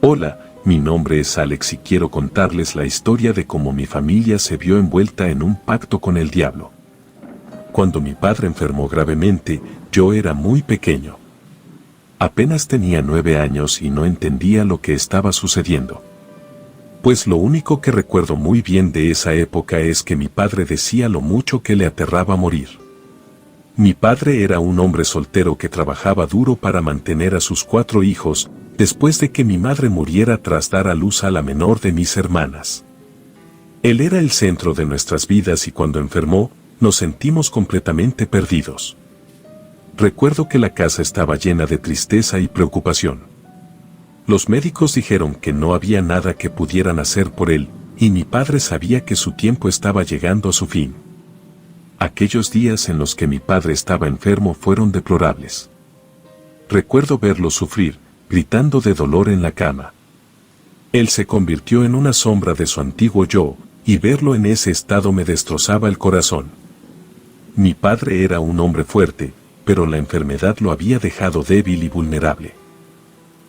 Hola, mi nombre es Alex y quiero contarles la historia de cómo mi familia se vio envuelta en un pacto con el diablo. Cuando mi padre enfermó gravemente, yo era muy pequeño. Apenas tenía 9 años y no entendía lo que estaba sucediendo. Pues lo único que recuerdo muy bien de esa época es que mi padre decía lo mucho que le aterraba morir. Mi padre era un hombre soltero que trabajaba duro para mantener a sus 4 hijos, después de que mi madre muriera tras dar a luz a la menor de mis hermanas. Él era el centro de nuestras vidas y cuando enfermó, nos sentimos completamente perdidos. Recuerdo que la casa estaba llena de tristeza y preocupación. Los médicos dijeron que no había nada que pudieran hacer por él, y mi padre sabía que su tiempo estaba llegando a su fin. Aquellos días en los que mi padre estaba enfermo fueron deplorables. Recuerdo verlo sufrir, gritando de dolor en la cama. Él se convirtió en una sombra de su antiguo yo, y verlo en ese estado me destrozaba el corazón. Mi padre era un hombre fuerte, pero la enfermedad lo había dejado débil y vulnerable.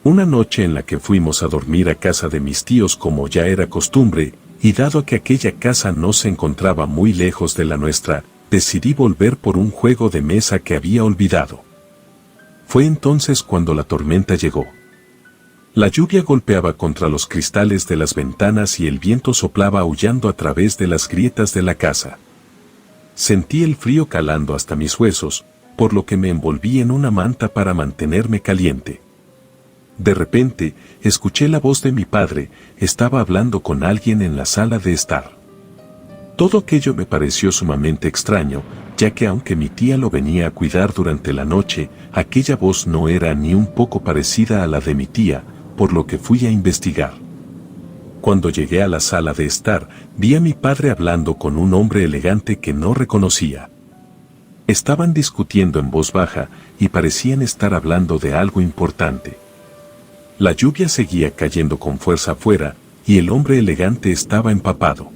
Una noche en la que fuimos a dormir a casa de mis tíos como ya era costumbre, y dado que aquella casa no se encontraba muy lejos de la nuestra, decidí volver por un juego de mesa que había olvidado. Fue entonces cuando la tormenta llegó. La lluvia golpeaba contra los cristales de las ventanas y el viento soplaba aullando a través de las grietas de la casa. Sentí el frío calando hasta mis huesos, por lo que me envolví en una manta para mantenerme caliente. De repente, escuché la voz de mi padre, estaba hablando con alguien en la sala de estar. Todo aquello me pareció sumamente extraño, ya que aunque mi tía lo venía a cuidar durante la noche, aquella voz no era ni un poco parecida a la de mi tía, por lo que fui a investigar. Cuando llegué a la sala de estar, vi a mi padre hablando con un hombre elegante que no reconocía. Estaban discutiendo en voz baja y parecían estar hablando de algo importante. La lluvia seguía cayendo con fuerza afuera, y el hombre elegante estaba empapado.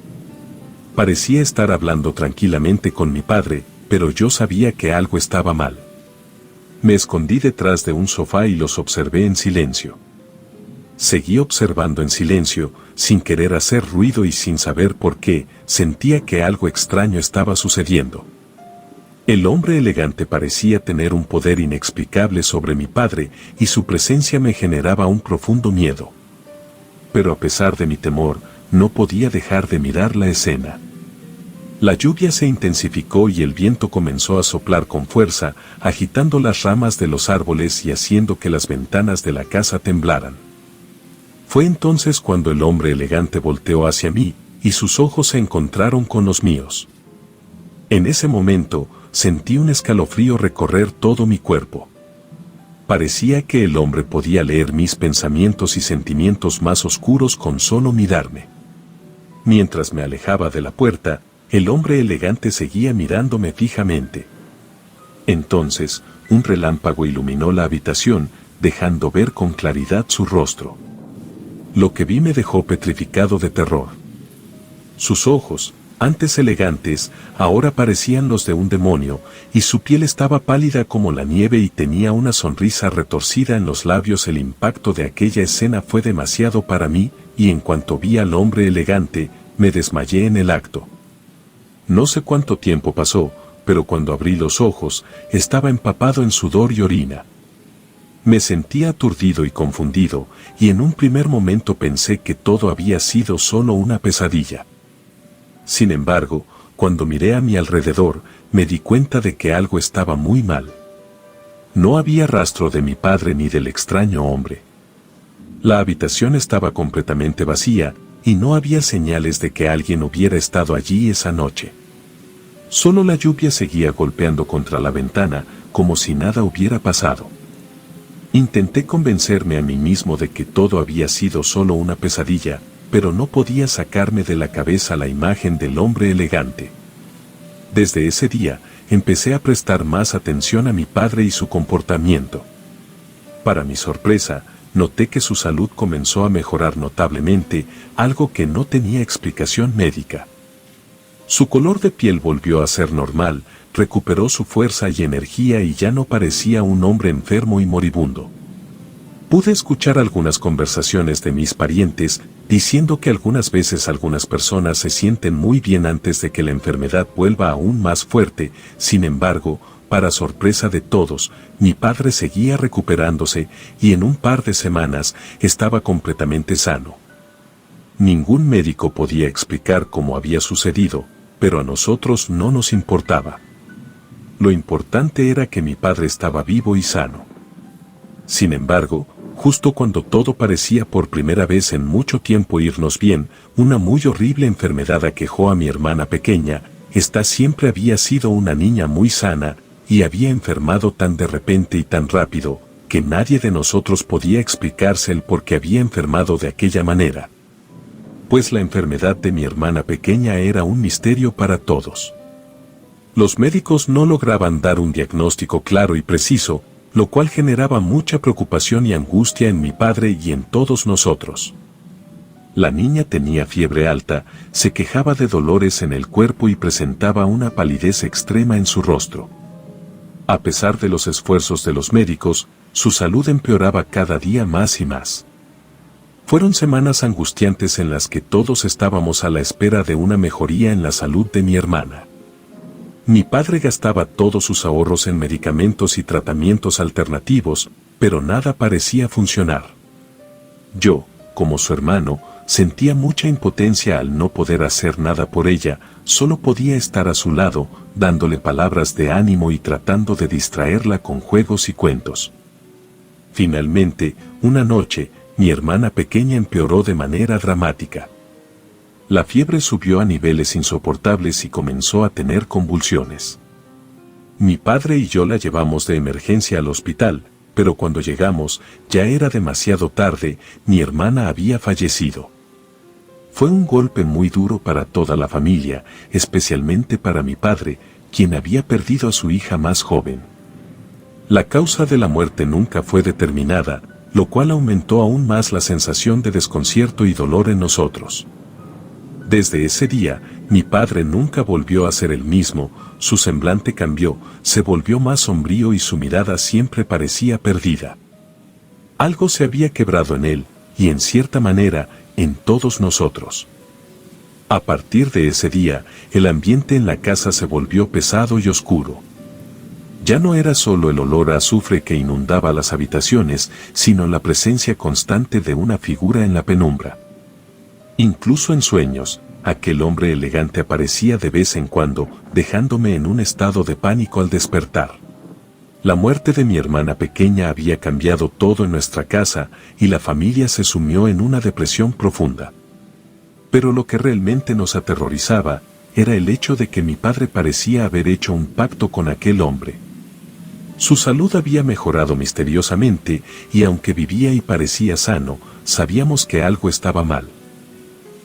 Parecía estar hablando tranquilamente con mi padre, pero yo sabía que algo estaba mal. Me escondí detrás de un sofá y los observé en silencio. Seguí observando en silencio, sin querer hacer ruido y sin saber por qué, sentía que algo extraño estaba sucediendo. El hombre elegante parecía tener un poder inexplicable sobre mi padre y su presencia me generaba un profundo miedo. Pero a pesar de mi temor, no podía dejar de mirar la escena. La lluvia se intensificó y el viento comenzó a soplar con fuerza, agitando las ramas de los árboles y haciendo que las ventanas de la casa temblaran. Fue entonces cuando el hombre elegante volteó hacia mí, y sus ojos se encontraron con los míos. En ese momento, sentí un escalofrío recorrer todo mi cuerpo. Parecía que el hombre podía leer mis pensamientos y sentimientos más oscuros con solo mirarme. Mientras me alejaba de la puerta, el hombre elegante seguía mirándome fijamente. Entonces, un relámpago iluminó la habitación, dejando ver con claridad su rostro. Lo que vi me dejó petrificado de terror. Sus ojos, antes elegantes, ahora parecían los de un demonio, y su piel estaba pálida como la nieve y tenía una sonrisa retorcida en los labios. El impacto de aquella escena fue demasiado para mí, y en cuanto vi al hombre elegante, me desmayé en el acto. No sé cuánto tiempo pasó, pero cuando abrí los ojos, estaba empapado en sudor y orina. Me sentía aturdido y confundido, y en un primer momento pensé que todo había sido solo una pesadilla. Sin embargo, cuando miré a mi alrededor, me di cuenta de que algo estaba muy mal. No había rastro de mi padre ni del extraño hombre. La habitación estaba completamente vacía, y no había señales de que alguien hubiera estado allí esa noche. Solo la lluvia seguía golpeando contra la ventana, como si nada hubiera pasado. Intenté convencerme a mí mismo de que todo había sido solo una pesadilla, pero no podía sacarme de la cabeza la imagen del hombre elegante. Desde ese día, empecé a prestar más atención a mi padre y su comportamiento. Para mi sorpresa, noté que su salud comenzó a mejorar notablemente, algo que no tenía explicación médica. Su color de piel volvió a ser normal, recuperó su fuerza y energía y ya no parecía un hombre enfermo y moribundo. Pude escuchar algunas conversaciones de mis parientes diciendo que algunas veces algunas personas se sienten muy bien antes de que la enfermedad vuelva aún más fuerte. Sin embargo, para sorpresa de todos, mi padre seguía recuperándose y en un par de semanas estaba completamente sano. Ningún médico podía explicar cómo había sucedido, pero a nosotros no nos importaba. Lo importante era que mi padre estaba vivo y sano. Sin embargo, justo cuando todo parecía por primera vez en mucho tiempo irnos bien, una muy horrible enfermedad aquejó a mi hermana pequeña. Esta siempre había sido una niña muy sana, y había enfermado tan de repente y tan rápido, que nadie de nosotros podía explicarse el por qué había enfermado de aquella manera. Pues la enfermedad de mi hermana pequeña era un misterio para todos. Los médicos no lograban dar un diagnóstico claro y preciso, lo cual generaba mucha preocupación y angustia en mi padre y en todos nosotros. La niña tenía fiebre alta, se quejaba de dolores en el cuerpo y presentaba una palidez extrema en su rostro. A pesar de los esfuerzos de los médicos, su salud empeoraba cada día más y más. Fueron semanas angustiantes en las que todos estábamos a la espera de una mejoría en la salud de mi hermana. Mi padre gastaba todos sus ahorros en medicamentos y tratamientos alternativos, pero nada parecía funcionar. Yo, como su hermano, sentía mucha impotencia al no poder hacer nada por ella, solo podía estar a su lado, dándole palabras de ánimo y tratando de distraerla con juegos y cuentos. Finalmente, una noche, mi hermana pequeña empeoró de manera dramática. La fiebre subió a niveles insoportables y comenzó a tener convulsiones. Mi padre y yo la llevamos de emergencia al hospital, pero cuando llegamos, ya era demasiado tarde, mi hermana había fallecido. Fue un golpe muy duro para toda la familia, especialmente para mi padre, quien había perdido a su hija más joven. La causa de la muerte nunca fue determinada, lo cual aumentó aún más la sensación de desconcierto y dolor en nosotros. Desde ese día, mi padre nunca volvió a ser el mismo, su semblante cambió, se volvió más sombrío y su mirada siempre parecía perdida. Algo se había quebrado en él, y en cierta manera, en todos nosotros. A partir de ese día, el ambiente en la casa se volvió pesado y oscuro. Ya no era solo el olor a azufre que inundaba las habitaciones, sino la presencia constante de una figura en la penumbra. Incluso en sueños, aquel hombre elegante aparecía de vez en cuando, dejándome en un estado de pánico al despertar. La muerte de mi hermana pequeña había cambiado todo en nuestra casa, y la familia se sumió en una depresión profunda. Pero lo que realmente nos aterrorizaba, era el hecho de que mi padre parecía haber hecho un pacto con aquel hombre. Su salud había mejorado misteriosamente, y aunque vivía y parecía sano, sabíamos que algo estaba mal.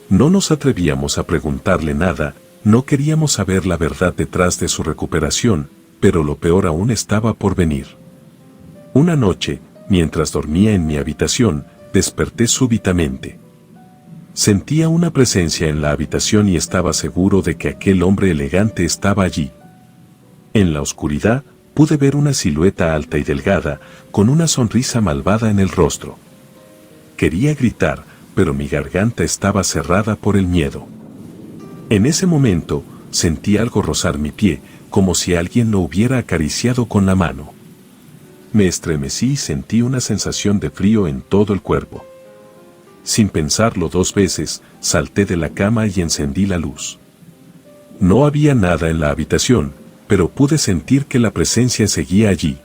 No nos atrevíamos a preguntarle nada, no queríamos saber la verdad detrás de su recuperación, pero lo peor aún estaba por venir. Una noche, mientras dormía en mi habitación, desperté súbitamente. Sentía una presencia en la habitación y estaba seguro de que aquel hombre elegante estaba allí. En la oscuridad, pude ver una silueta alta y delgada, con una sonrisa malvada en el rostro. Quería gritar, pero mi garganta estaba cerrada por el miedo. En ese momento, sentí algo rozar mi pie, como si alguien lo hubiera acariciado con la mano. Me estremecí y sentí una sensación de frío en todo el cuerpo. Sin pensarlo dos veces, salté de la cama y encendí la luz. No había nada en la habitación, pero pude sentir que la presencia seguía allí.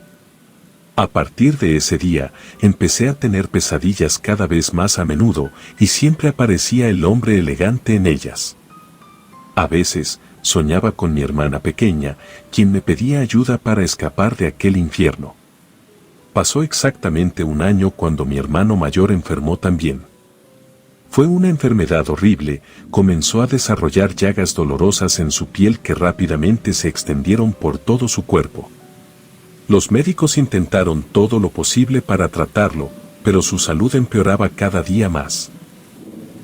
A partir de ese día, empecé a tener pesadillas cada vez más a menudo, y siempre aparecía el hombre elegante en ellas. A veces, soñaba con mi hermana pequeña, quien me pedía ayuda para escapar de aquel infierno. Pasó exactamente un año cuando mi hermano mayor enfermó también. Fue una enfermedad horrible, comenzó a desarrollar llagas dolorosas en su piel que rápidamente se extendieron por todo su cuerpo. Los médicos intentaron todo lo posible para tratarlo, pero su salud empeoraba cada día más.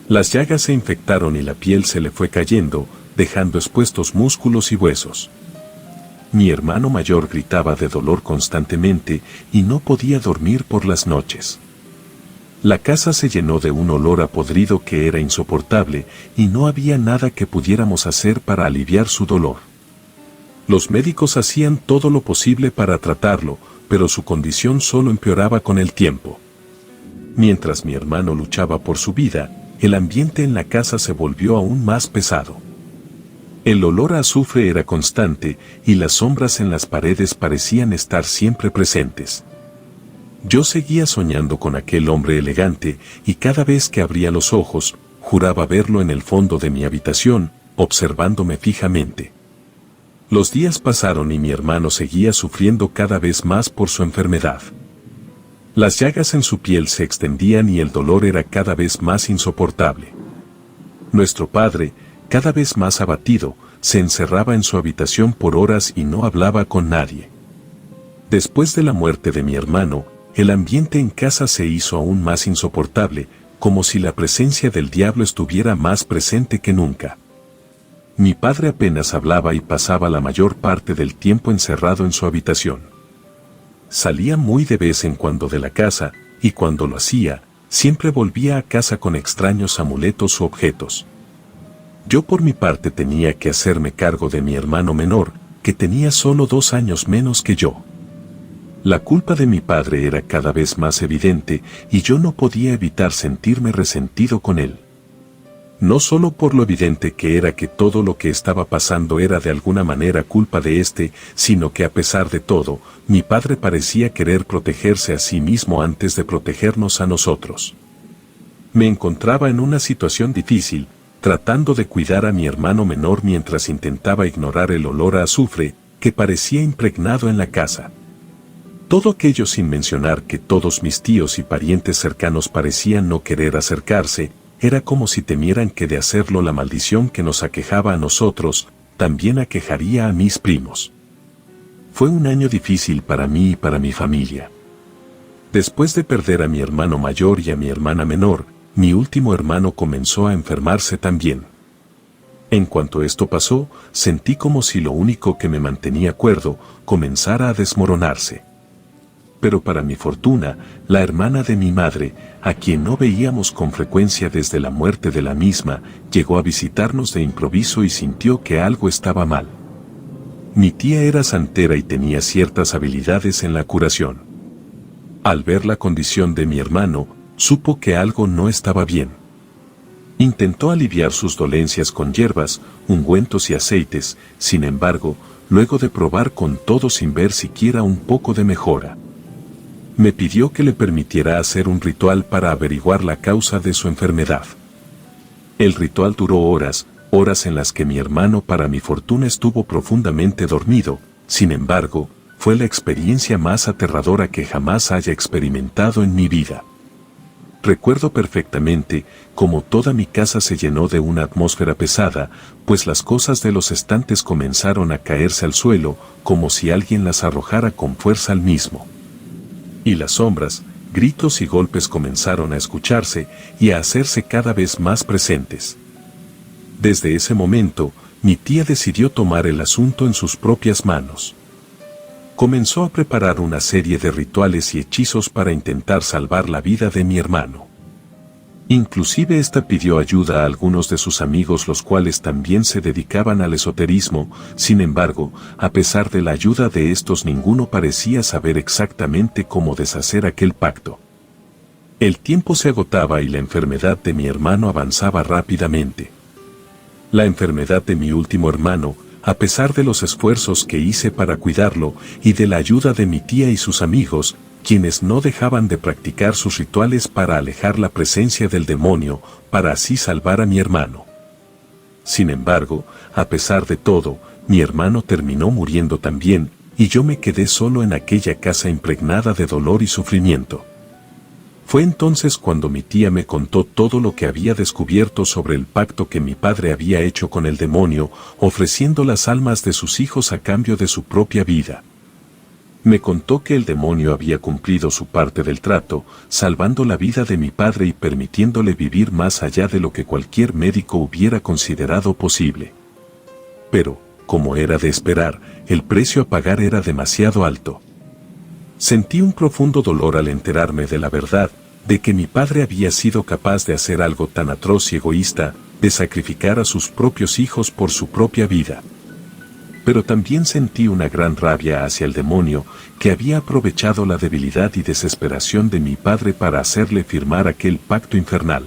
Las llagas se infectaron y la piel se le fue cayendo, dejando expuestos músculos y huesos. Mi hermano mayor gritaba de dolor constantemente y no podía dormir por las noches. La casa se llenó de un olor a podrido que era insoportable y no había nada que pudiéramos hacer para aliviar su dolor. Los médicos hacían todo lo posible para tratarlo, pero su condición solo empeoraba con el tiempo. Mientras mi hermano luchaba por su vida, el ambiente en la casa se volvió aún más pesado. El olor a azufre era constante y las sombras en las paredes parecían estar siempre presentes. Yo seguía soñando con aquel hombre elegante y cada vez que abría los ojos, juraba verlo en el fondo de mi habitación, observándome fijamente. Los días pasaron y mi hermano seguía sufriendo cada vez más por su enfermedad. Las llagas en su piel se extendían y el dolor era cada vez más insoportable. Nuestro padre, cada vez más abatido, se encerraba en su habitación por horas y no hablaba con nadie. Después de la muerte de mi hermano, el ambiente en casa se hizo aún más insoportable, como si la presencia del diablo estuviera más presente que nunca. Mi padre apenas hablaba y pasaba la mayor parte del tiempo encerrado en su habitación. Salía muy de vez en cuando de la casa, y cuando lo hacía, siempre volvía a casa con extraños amuletos u objetos. Yo por mi parte tenía que hacerme cargo de mi hermano menor, que tenía solo 2 años menos que yo. La culpa de mi padre era cada vez más evidente y yo no podía evitar sentirme resentido con él. No solo por lo evidente que era que todo lo que estaba pasando era de alguna manera culpa de éste, sino que a pesar de todo, mi padre parecía querer protegerse a sí mismo antes de protegernos a nosotros. Me encontraba en una situación difícil, tratando de cuidar a mi hermano menor mientras intentaba ignorar el olor a azufre que parecía impregnado en la casa. Todo aquello sin mencionar que todos mis tíos y parientes cercanos parecían no querer acercarse, era como si temieran que de hacerlo la maldición que nos aquejaba a nosotros, también aquejaría a mis primos. Fue un año difícil para mí y para mi familia. Después de perder a mi hermano mayor y a mi hermana menor, mi último hermano comenzó a enfermarse también. En cuanto esto pasó, sentí como si lo único que me mantenía cuerdo comenzara a desmoronarse. Pero para mi fortuna, la hermana de mi madre, a quien no veíamos con frecuencia desde la muerte de la misma, llegó a visitarnos de improviso y sintió que algo estaba mal. Mi tía era santera y tenía ciertas habilidades en la curación. Al ver la condición de mi hermano, supo que algo no estaba bien. Intentó aliviar sus dolencias con hierbas, ungüentos y aceites, sin embargo, luego de probar con todo sin ver siquiera un poco de mejora, me pidió que le permitiera hacer un ritual para averiguar la causa de su enfermedad. El ritual duró horas en las que mi hermano para mi fortuna estuvo profundamente dormido, sin embargo, fue la experiencia más aterradora que jamás haya experimentado en mi vida. Recuerdo perfectamente cómo toda mi casa se llenó de una atmósfera pesada, pues las cosas de los estantes comenzaron a caerse al suelo, como si alguien las arrojara con fuerza al mismo. Y las sombras, gritos y golpes comenzaron a escucharse y a hacerse cada vez más presentes. Desde ese momento, mi tía decidió tomar el asunto en sus propias manos. Comenzó a preparar una serie de rituales y hechizos para intentar salvar la vida de mi hermano. Inclusive esta pidió ayuda a algunos de sus amigos, los cuales también se dedicaban al esoterismo. Sin embargo, a pesar de la ayuda de estos, ninguno parecía saber exactamente cómo deshacer aquel pacto. El tiempo se agotaba y la enfermedad de mi hermano avanzaba rápidamente. La enfermedad de mi último hermano, a pesar de los esfuerzos que hice para cuidarlo y de la ayuda de mi tía y sus amigos, quienes no dejaban de practicar sus rituales para alejar la presencia del demonio, para así salvar a mi hermano. Sin embargo, a pesar de todo, mi hermano terminó muriendo también, y yo me quedé solo en aquella casa impregnada de dolor y sufrimiento. Fue entonces cuando mi tía me contó todo lo que había descubierto sobre el pacto que mi padre había hecho con el demonio, ofreciendo las almas de sus hijos a cambio de su propia vida. Me contó que el demonio había cumplido su parte del trato, salvando la vida de mi padre y permitiéndole vivir más allá de lo que cualquier médico hubiera considerado posible. Pero, como era de esperar, el precio a pagar era demasiado alto. Sentí un profundo dolor al enterarme de la verdad, de que mi padre había sido capaz de hacer algo tan atroz y egoísta, de sacrificar a sus propios hijos por su propia vida. Pero también sentí una gran rabia hacia el demonio, que había aprovechado la debilidad y desesperación de mi padre para hacerle firmar aquel pacto infernal.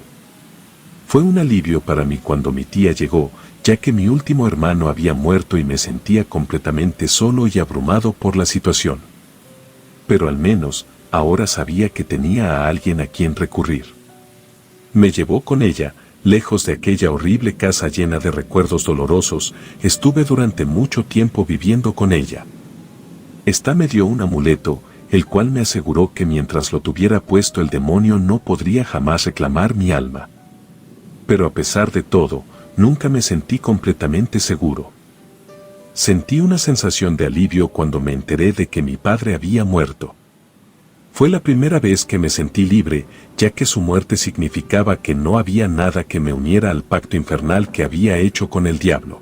Fue un alivio para mí cuando mi tía llegó, ya que mi último hermano había muerto y me sentía completamente solo y abrumado por la situación. Pero al menos, ahora sabía que tenía a alguien a quien recurrir. Me llevó con ella. Lejos de aquella horrible casa llena de recuerdos dolorosos, estuve durante mucho tiempo viviendo con ella. Esta me dio un amuleto, el cual me aseguró que mientras lo tuviera puesto el demonio no podría jamás reclamar mi alma. Pero a pesar de todo, nunca me sentí completamente seguro. Sentí una sensación de alivio cuando me enteré de que mi padre había muerto. Fue la primera vez que me sentí libre, ya que su muerte significaba que no había nada que me uniera al pacto infernal que había hecho con el diablo.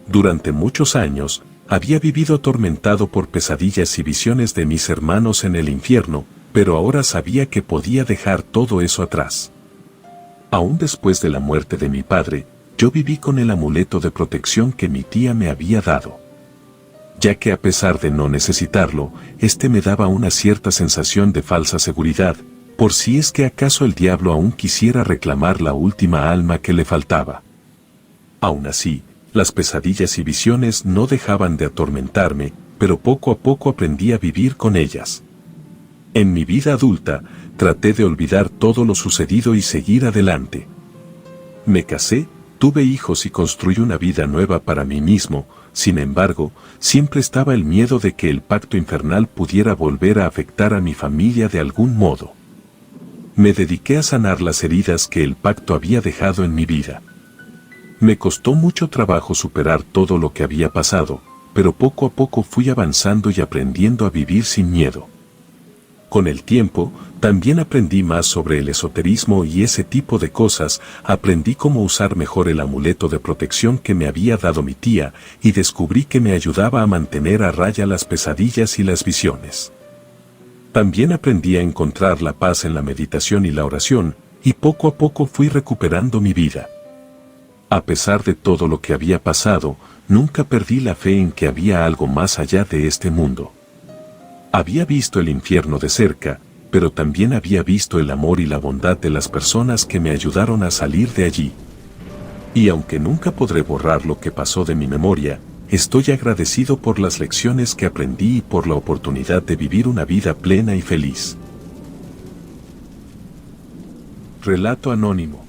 Durante muchos años, había vivido atormentado por pesadillas y visiones de mis hermanos en el infierno, pero ahora sabía que podía dejar todo eso atrás. Aún después de la muerte de mi padre, yo viví con el amuleto de protección que mi tía me había dado. Ya que a pesar de no necesitarlo, este me daba una cierta sensación de falsa seguridad, por si es que acaso el diablo aún quisiera reclamar la última alma que le faltaba. Aún así, las pesadillas y visiones no dejaban de atormentarme, pero poco a poco aprendí a vivir con ellas. En mi vida adulta, traté de olvidar todo lo sucedido y seguir adelante. Me casé, tuve hijos y construí una vida nueva para mí mismo. Sin embargo, siempre estaba el miedo de que el pacto infernal pudiera volver a afectar a mi familia de algún modo. Me dediqué a sanar las heridas que el pacto había dejado en mi vida. Me costó mucho trabajo superar todo lo que había pasado, pero poco a poco fui avanzando y aprendiendo a vivir sin miedo. Con el tiempo, también aprendí más sobre el esoterismo y ese tipo de cosas, aprendí cómo usar mejor el amuleto de protección que me había dado mi tía, y descubrí que me ayudaba a mantener a raya las pesadillas y las visiones. También aprendí a encontrar la paz en la meditación y la oración, y poco a poco fui recuperando mi vida. A pesar de todo lo que había pasado, nunca perdí la fe en que había algo más allá de este mundo. Había visto el infierno de cerca, pero también había visto el amor y la bondad de las personas que me ayudaron a salir de allí. Y aunque nunca podré borrar lo que pasó de mi memoria, estoy agradecido por las lecciones que aprendí y por la oportunidad de vivir una vida plena y feliz. Relato anónimo.